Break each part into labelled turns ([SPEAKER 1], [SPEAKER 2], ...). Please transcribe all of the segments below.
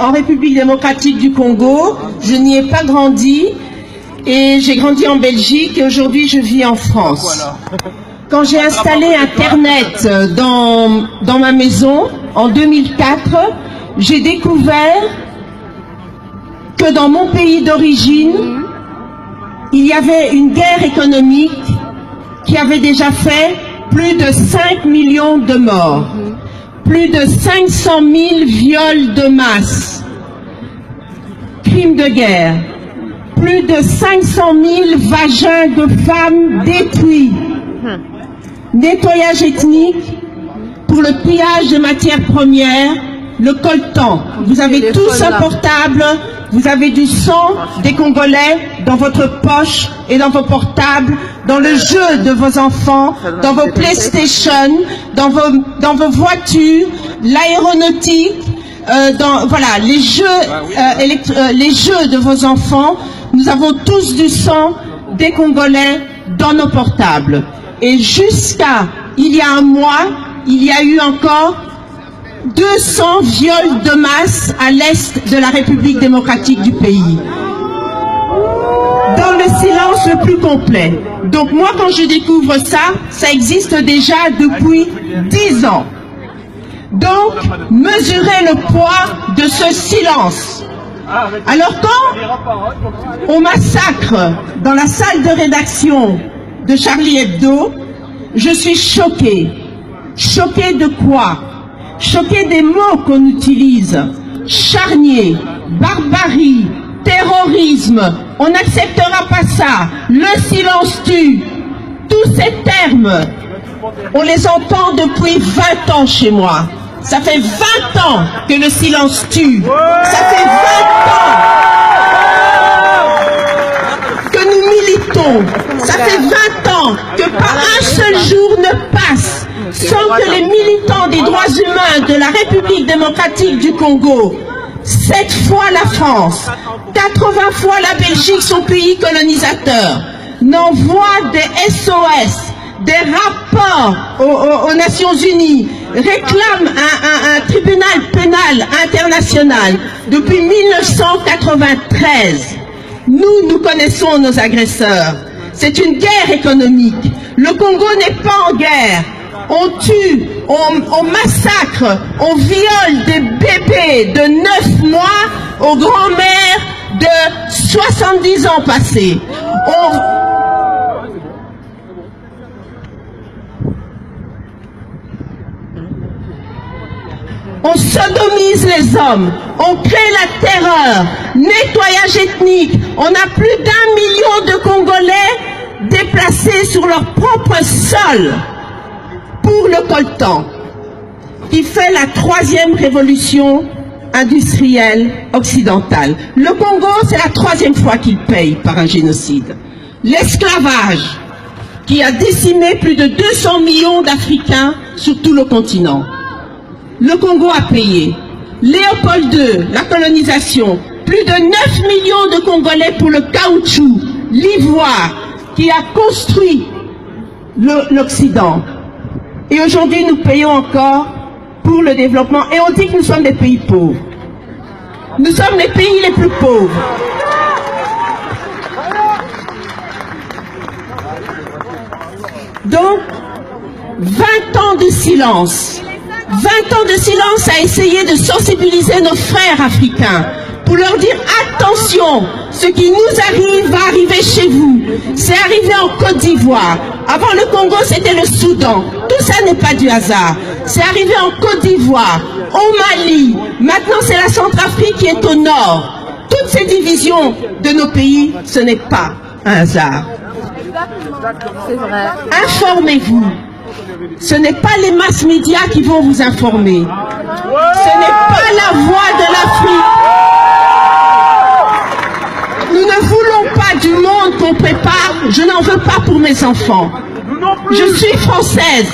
[SPEAKER 1] En République démocratique du Congo, je n'y ai pas grandi et j'ai grandi en Belgique et aujourd'hui je vis en France. Quand j'ai installé Internet dans ma maison en 2004, j'ai découvert que dans mon pays d'origine, il y avait une guerre économique qui avait déjà fait plus de 5 millions de morts. Plus de 500 000 viols de masse, crimes de guerre, plus de 500 000 vagins de femmes détruits, nettoyage ethnique pour le pillage de matières premières, le coltan. Vous avez tous un portable, vous avez du sang des Congolais dans votre poche et dans vos portables, dans le jeu de vos enfants, dans vos PlayStation, dans vos voitures, l'aéronautique, voilà, les jeux de vos enfants. Nous avons tous du sang des Congolais dans nos portables. Et jusqu'à il y a un mois, il y a eu encore 200 viols de masse à l'est de la République démocratique du pays. Dans le silence le plus complet. Donc moi, quand je découvre ça, ça existe déjà depuis 10 ans. Donc, mesurez le poids de ce silence. Alors quand on massacre dans la salle de rédaction de Charlie Hebdo, je suis choquée. Choquée de quoi? Choquée des mots qu'on utilise. Charnier, barbarie, terrorisme, on n'acceptera pas ça. Le silence tue. Tous ces termes, on les entend depuis 20 ans chez moi. Ça fait 20 ans que le silence tue. Ça fait 20 ans que nous militons. Ça fait 20 ans que pas un seul jour ne passe sans que les militants des droits humains de la République démocratique du Congo, 7 fois la France, 80 fois la Belgique, son pays colonisateur, n'envoient des SOS, des rapports aux Nations Unies, réclament un tribunal pénal international depuis 1993. Nous connaissons nos agresseurs. C'est une guerre économique. Le Congo n'est pas en guerre. On tue, on massacre, on viole des bébés de 9 mois aux grands-mères de 70 ans passés. On sodomise les hommes, on crée la terreur, nettoyage ethnique. On a plus d'1 million de Congolais déplacés sur leur propre sol pour le coltan, qui fait la 3e révolution industrielle occidentale. Le Congo, c'est la 3e fois qu'il paye par un génocide. L'esclavage, qui a décimé plus de 200 millions d'Africains sur tout le continent. Le Congo a payé. Léopold II, la colonisation, plus de 9 millions de Congolais pour le caoutchouc, l'ivoire, qui a construit l'Occident. Et aujourd'hui, nous payons encore pour le développement. Et on dit que nous sommes des pays pauvres. Nous sommes les pays les plus pauvres. Donc, 20 ans de silence. 20 ans de silence à essayer de sensibiliser nos frères africains pour leur dire attention, ce qui nous arrive va arriver chez vous. C'est arrivé en Côte d'Ivoire. Avant le Congo, c'était le Soudan. Tout ça n'est pas du hasard. C'est arrivé en Côte d'Ivoire, au Mali. Maintenant, c'est la Centrafrique qui est au nord. Toutes ces divisions de nos pays, ce n'est pas un hasard.
[SPEAKER 2] C'est vrai.
[SPEAKER 1] Informez-vous. Ce n'est pas les masses médias qui vont vous informer. Ce n'est pas la voix de l'Afrique. Nous ne voulons pas du monde qu'on prépare. Je n'en veux pas pour mes enfants. Je suis française.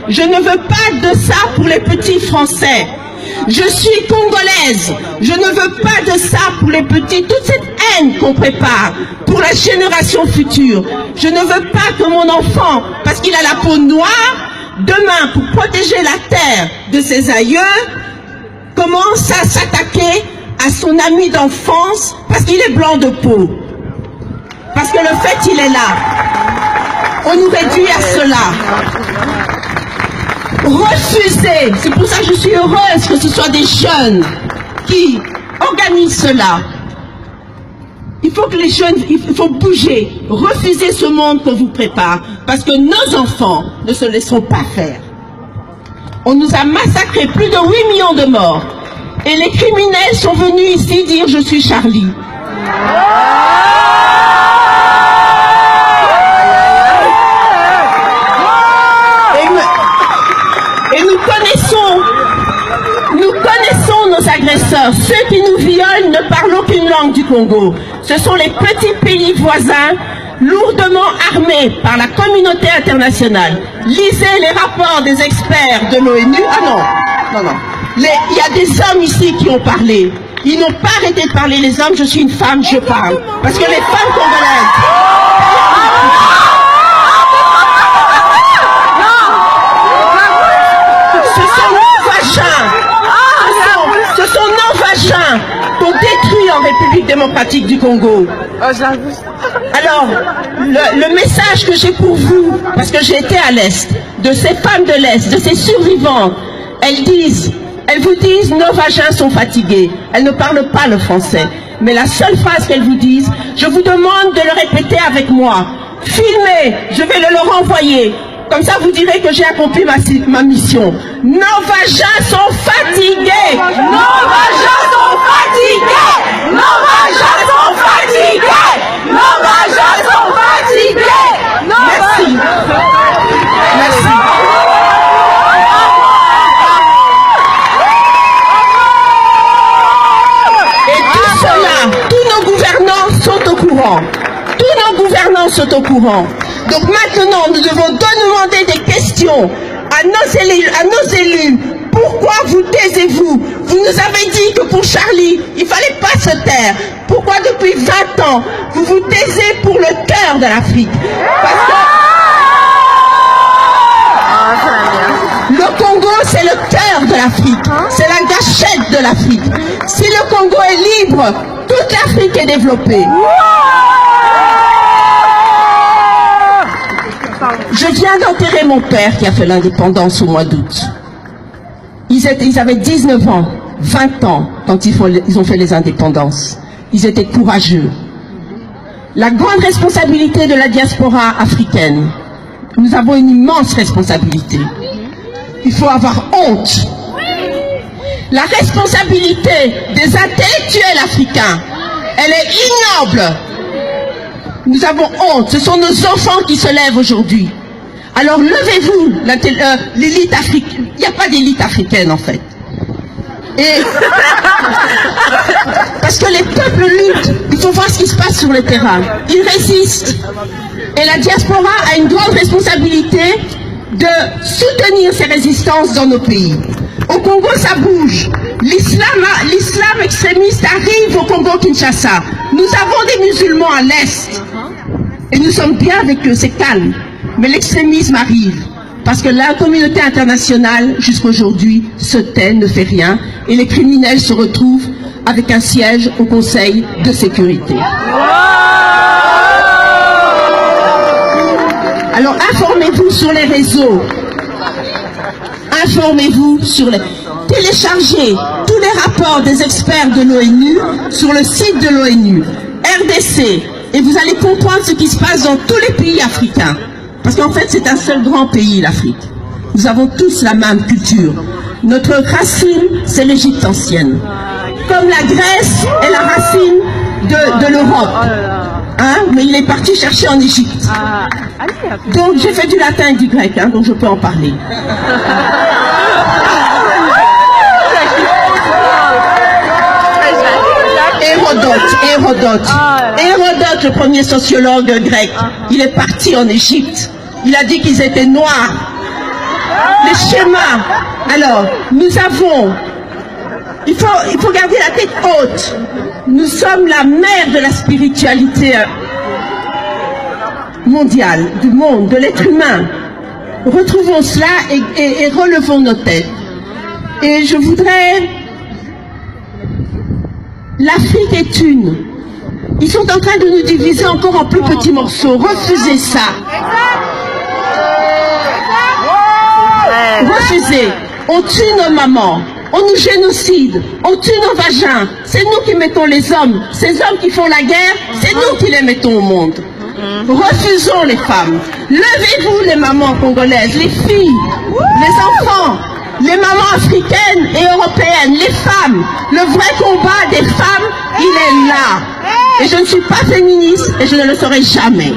[SPEAKER 1] Je ne veux pas de ça pour les petits Français. Je suis congolaise. Je ne veux pas de ça pour les petits. Toute cette haine qu'on prépare pour la génération future. Je ne veux pas que mon enfant, parce qu'il a la peau noire, demain, pour protéger la terre de ses aïeux, commence à s'attaquer à son ami d'enfance parce qu'il est blanc de peau. Parce que le fait, il est là. On nous réduit à cela. Refuser, c'est pour ça que je suis heureuse que ce soit des jeunes qui organisent cela. Il faut que les jeunes, il faut bouger, refuser ce monde qu'on vous prépare, parce que nos enfants ne se laisseront pas faire. On nous a massacré plus de 8 millions de morts, et les criminels sont venus ici dire « je suis Charlie ». Et nous connaissons nos agresseurs. Ceux qui nous violent ne parlent aucune langue du Congo. Ce sont les petits pays voisins, lourdement armés par la communauté internationale. Lisez les rapports des experts de l'ONU. Ah non. Il y a des hommes ici qui ont parlé. Ils n'ont pas arrêté de parler. Les hommes, je suis une femme, je parle. Parce que les femmes congolaises... Ce sont nos vagins qu'on détruit en République démocratique du Congo. Alors, le message que j'ai pour vous, parce que j'ai été à l'Est, de ces femmes de l'Est, de ces survivantes, elles vous disent, nos vagins sont fatigués. Elles ne parlent pas le français. Mais la seule phrase qu'elles vous disent, je vous demande de le répéter avec moi. Filmez, je vais le leur envoyer. Comme ça, vous direz que j'ai accompli ma mission. Nos vagins sont fatigués. Nos vagins sont fatigués. Nos vagins sont fatigués. Nos vagins sont fatigués. Merci. Merci. Et tout cela, tous nos gouvernants sont au courant. Tous nos gouvernants sont au courant. Donc maintenant, nous devons demander des questions à nos élus. Pourquoi vous taisez-vous? Vous nous avez dit que pour Charlie, il ne fallait pas se taire. Pourquoi depuis 20 ans, vous vous taisez pour le cœur de l'Afrique? Parce que le Congo, c'est le cœur de l'Afrique. C'est la gâchette de l'Afrique. Si le Congo est libre, toute l'Afrique est développée. Je viens d'enterrer mon père qui a fait l'indépendance au mois d'août. Ils avaient 19 ans, 20 ans quand ils ont fait les indépendances. Ils étaient courageux. La grande responsabilité de la diaspora africaine, nous avons une immense responsabilité. Il faut avoir honte. La responsabilité des intellectuels africains, elle est ignoble. Nous avons honte. Ce sont nos enfants qui se lèvent aujourd'hui. Alors levez-vous, l'élite africaine. Il n'y a pas d'élite africaine en fait. Et parce que les peuples luttent, il faut voir ce qui se passe sur le terrain. Ils résistent. Et la diaspora a une grande responsabilité de soutenir ces résistances dans nos pays. Au Congo, ça bouge. L'islam extrémiste arrive au Congo-Kinshasa. Nous avons des musulmans à l'Est. Et nous sommes bien avec eux, c'est calme. Mais l'extrémisme arrive. Parce que la communauté internationale, jusqu'aujourd'hui, se tait, ne fait rien. Et les criminels se retrouvent avec un siège au Conseil de sécurité. Alors informez-vous sur les réseaux. Informez-vous sur les... Téléchargez tous les rapports des experts de l'ONU sur le site de l'ONU, RDC, et vous allez comprendre ce qui se passe dans tous les pays africains. Parce qu'en fait, c'est un seul grand pays, l'Afrique. Nous avons tous la même culture. Notre racine, c'est l'Égypte ancienne. Comme la Grèce est la racine de l'Europe. Hein? Mais il est parti chercher en Égypte. Donc j'ai fait du latin et du grec, hein, donc je peux en parler. Hérodote, le premier sociologue grec, il est parti en Égypte. Il a dit qu'ils étaient noirs. Les schémas. Alors, nous avons... Il faut garder la tête haute. Nous sommes la mère de la spiritualité mondiale, du monde, de l'être humain. Retrouvons cela et relevons nos têtes. Et je voudrais L'Afrique est une. Ils sont en train de nous diviser encore en plus petits morceaux. Refusez ça. Refusez. On tue nos mamans. On nous génocide. On tue nos vagins. C'est nous qui mettons les hommes. Ces hommes qui font la guerre, c'est nous qui les mettons au monde. Refusons les femmes. Levez-vous les mamans congolaises, les filles, les enfants, les mamans africaines et européennes, les femmes. Le vrai combat des femmes, il est là. Et je ne suis pas féministe et je ne le serai jamais.